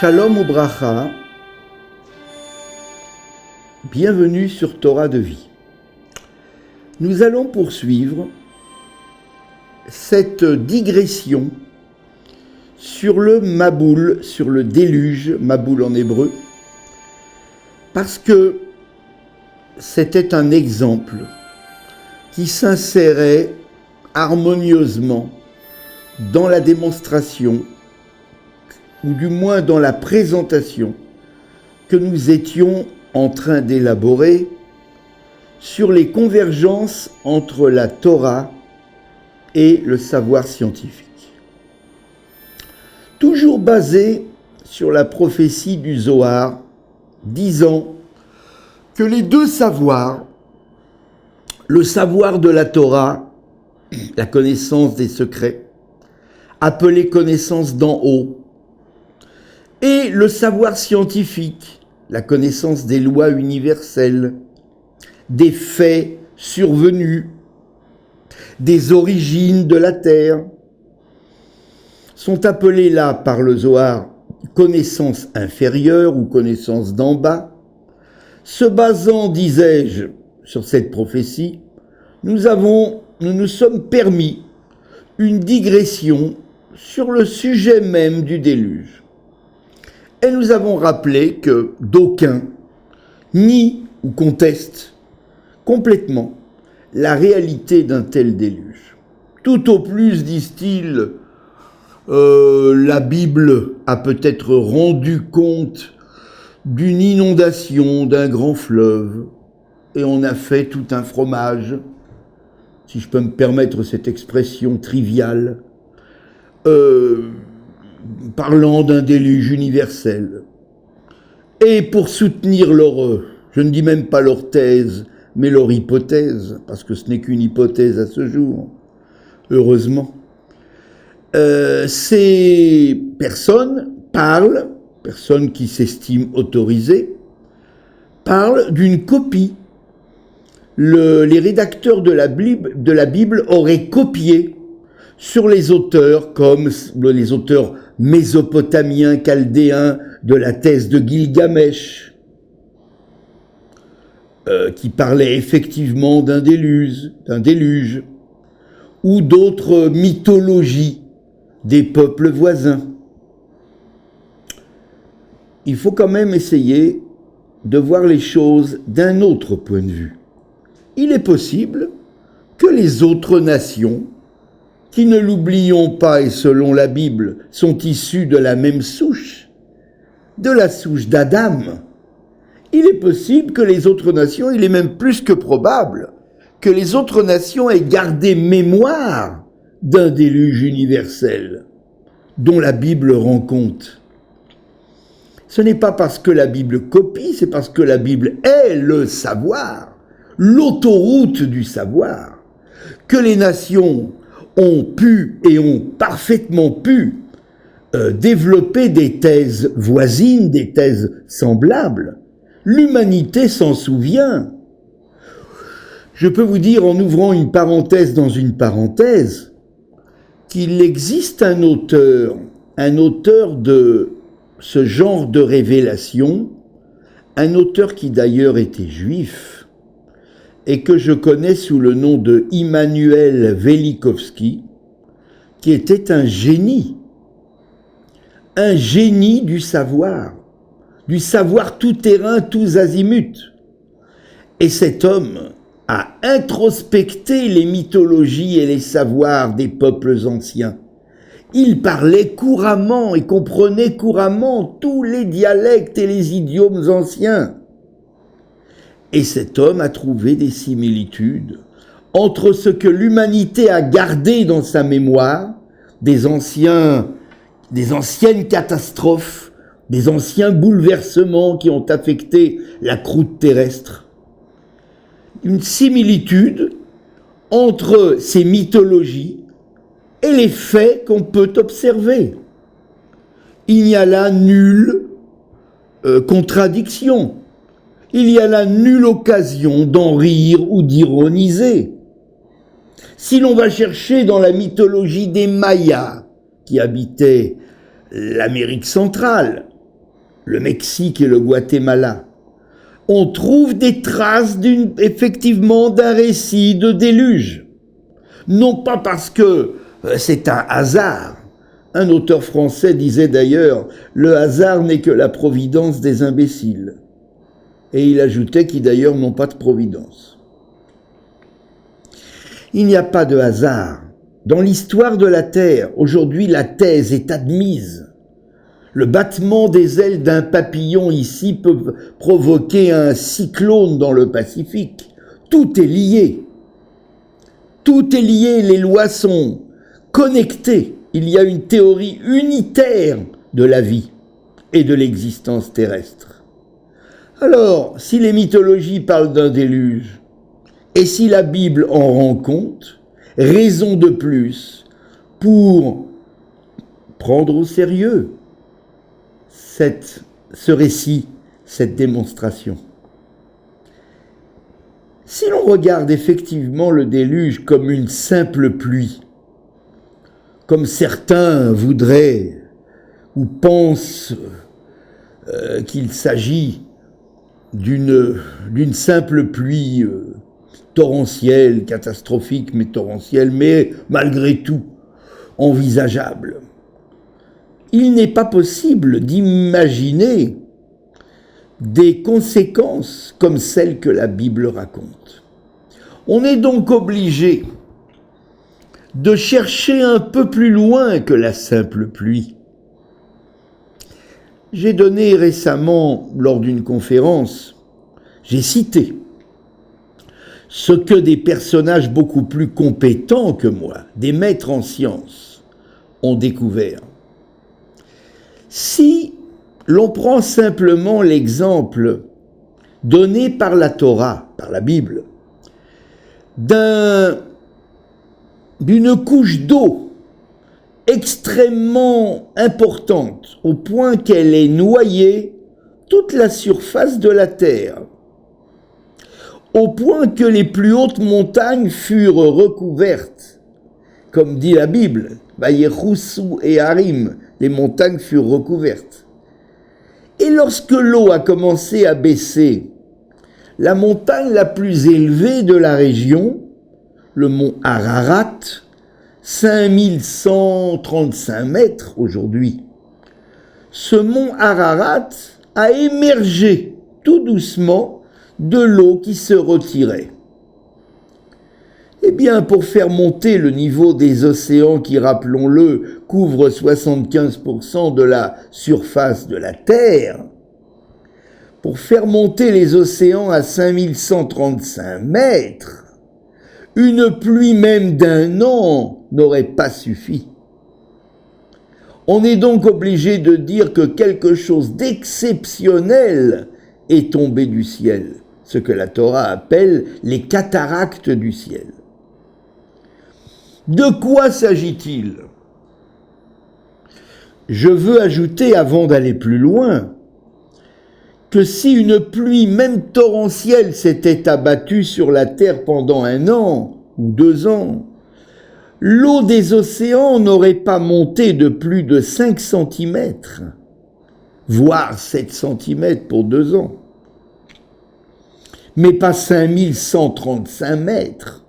Shalom Ubracha, bienvenue sur Torah de vie. Nous allons poursuivre cette digression sur le Maboul, sur le déluge, Maboul en hébreu, parce que c'était un exemple qui s'insérait harmonieusement dans la démonstration, ou du moins dans la présentation que nous étions en train d'élaborer sur les convergences entre la Torah et le savoir scientifique. Toujours basé sur la prophétie du Zohar, disant que les deux savoirs, le savoir de la Torah, la connaissance des secrets, appelée connaissance d'en haut, et le savoir scientifique, la connaissance des lois universelles, des faits survenus, des origines de la Terre, sont appelés là par le Zohar connaissance inférieure ou connaissance d'en bas. Se basant, disais-je, sur cette prophétie, nous nous sommes permis une digression sur le sujet même du déluge. Et nous avons rappelé que d'aucuns nient ou contestent complètement la réalité d'un tel déluge. Tout au plus, disent-ils, la Bible a peut-être rendu compte d'une inondation d'un grand fleuve et on a fait tout un fromage, si je peux me permettre cette expression triviale, parlant d'un déluge universel. Et pour soutenir leur, je ne dis même pas leur thèse, mais leur hypothèse, parce que ce n'est qu'une hypothèse à ce jour, heureusement, ces personnes qui s'estiment autorisées, parlent d'une copie. Les rédacteurs de la Bible auraient copié sur les auteurs, comme les auteurs mésopotamiens, chaldéens, de la thèse de Gilgamesh, qui parlait effectivement d'un déluge, ou d'autres mythologies des peuples voisins. Il faut quand même essayer de voir les choses d'un autre point de vue. Il est possible que les autres nations, qui, ne l'oublions pas et selon la Bible, sont issus de la même souche, de la souche d'Adam, il est possible que les autres nations, il est même plus que probable, que les autres nations aient gardé mémoire d'un déluge universel dont la Bible rend compte. Ce n'est pas parce que la Bible copie, c'est parce que la Bible est le savoir, l'autoroute du savoir, que les nations ont pu et ont parfaitement pu développer des thèses voisines, des thèses semblables. L'humanité s'en souvient. Je peux vous dire, en ouvrant une parenthèse dans une parenthèse, qu'il existe un auteur de ce genre de révélation, un auteur qui d'ailleurs était juif, et que je connais sous le nom de Immanuel Velikovsky, qui était un génie du savoir tout terrain, tous azimuts. Et cet homme a introspecté les mythologies et les savoirs des peuples anciens. Il parlait couramment et comprenait couramment tous les dialectes et les idiomes anciens. Et cet homme a trouvé des similitudes entre ce que l'humanité a gardé dans sa mémoire, des anciennes catastrophes, des anciens bouleversements qui ont affecté la croûte terrestre. Une similitude entre ces mythologies et les faits qu'on peut observer. Il n'y a là nulle contradiction. Il y a là nulle occasion d'en rire ou d'ironiser. Si l'on va chercher dans la mythologie des Mayas, qui habitaient l'Amérique centrale, le Mexique et le Guatemala, on trouve des traces effectivement d'un récit de déluge. Non pas parce que c'est un hasard. Un auteur français disait d'ailleurs « Le hasard n'est que la providence des imbéciles ». Et il ajoutait qu'ils d'ailleurs n'ont pas de providence. Il n'y a pas de hasard. Dans l'histoire de la Terre, aujourd'hui la thèse est admise. Le battement des ailes d'un papillon ici peut provoquer un cyclone dans le Pacifique. Tout est lié. Tout est lié, les lois sont connectées. Il y a une théorie unitaire de la vie et de l'existence terrestre. Alors, si les mythologies parlent d'un déluge, et si la Bible en rend compte, raison de plus pour prendre au sérieux ce récit, cette démonstration. Si l'on regarde effectivement le déluge comme une simple pluie, comme certains voudraient ou pensent qu'il s'agit d'une simple pluie torrentielle, catastrophique, mais torrentielle, mais malgré tout envisageable. Il n'est pas possible d'imaginer des conséquences comme celles que la Bible raconte. On est donc obligé de chercher un peu plus loin que la simple pluie. J'ai donné récemment, lors d'une conférence, j'ai cité ce que des personnages beaucoup plus compétents que moi, des maîtres en sciences, ont découvert. Si l'on prend simplement l'exemple donné par la Torah, par la Bible, d'une couche d'eau extrêmement importante, au point qu'elle ait noyé toute la surface de la terre, au point que les plus hautes montagnes furent recouvertes, comme dit la Bible, Vayechusu et Harim, les montagnes furent recouvertes. Et lorsque l'eau a commencé à baisser, la montagne la plus élevée de la région, le mont Ararat, 5135 mètres aujourd'hui, ce mont Ararat a émergé tout doucement de l'eau qui se retirait. Eh bien, pour faire monter le niveau des océans qui, rappelons-le, couvrent 75% de la surface de la Terre, pour faire monter les océans à 5135 mètres, une pluie même d'un an n'aurait pas suffi. On est donc obligé de dire que quelque chose d'exceptionnel est tombé du ciel, ce que la Torah appelle les cataractes du ciel. De quoi s'agit-il? Je veux ajouter, avant d'aller plus loin, que si une pluie, même torrentielle, s'était abattue sur la terre pendant 1 an ou 2 ans, l'eau des océans n'aurait pas monté de plus de 5 cm, voire 7 cm pour 2 ans, mais pas 5135 mètres.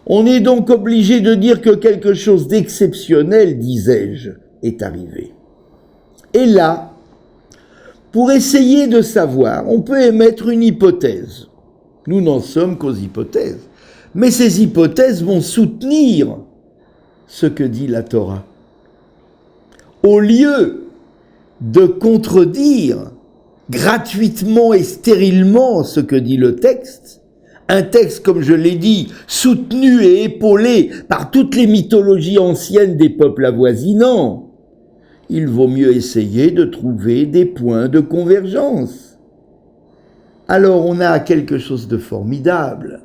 On est donc obligé de dire que quelque chose d'exceptionnel, disais-je, est arrivé. Et là, pour essayer de savoir, on peut émettre une hypothèse. Nous n'en sommes qu'aux hypothèses. Mais ces hypothèses vont soutenir ce que dit la Torah. Au lieu de contredire gratuitement et stérilement ce que dit le texte, un texte, comme je l'ai dit, soutenu et épaulé par toutes les mythologies anciennes des peuples avoisinants, il vaut mieux essayer de trouver des points de convergence. Alors on a quelque chose de formidable.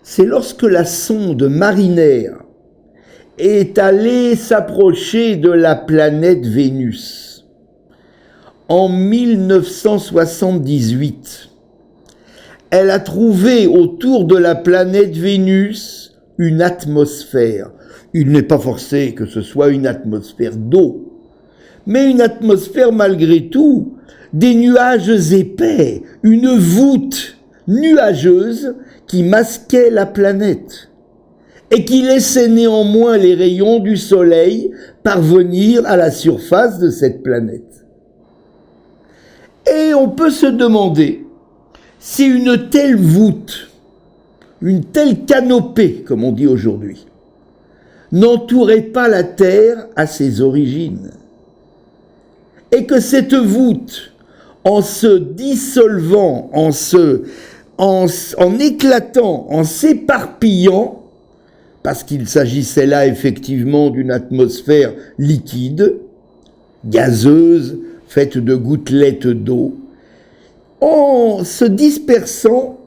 C'est lorsque la sonde marinaire est allée s'approcher de la planète Vénus en 1978. Elle a trouvé autour de la planète Vénus une atmosphère. Il n'est pas forcé que ce soit une atmosphère d'eau, mais une atmosphère malgré tout, des nuages épais, une voûte nuageuse qui masquait la planète et qui laissait néanmoins les rayons du soleil parvenir à la surface de cette planète. Et on peut se demander si une telle voûte, une telle canopée, comme on dit aujourd'hui, n'entourait pas la Terre à ses origines. Et que cette voûte, en se dissolvant, en éclatant, en s'éparpillant, parce qu'il s'agissait là effectivement d'une atmosphère liquide, gazeuse, faite de gouttelettes d'eau, en se dispersant,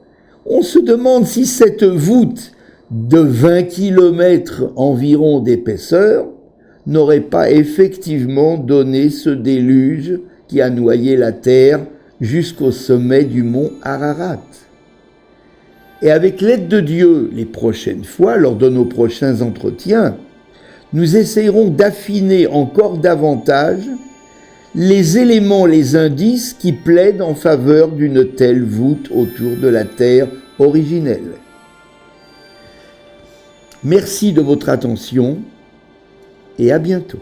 on se demande si cette voûte de 20 km environ d'épaisseur n'aurait pas effectivement donné ce déluge qui a noyé la Terre jusqu'au sommet du mont Ararat. Et avec l'aide de Dieu, les prochaines fois, lors de nos prochains entretiens, nous essayerons d'affiner encore davantage les éléments, les indices qui plaident en faveur d'une telle voûte autour de la Terre originelle. Merci de votre attention et à bientôt.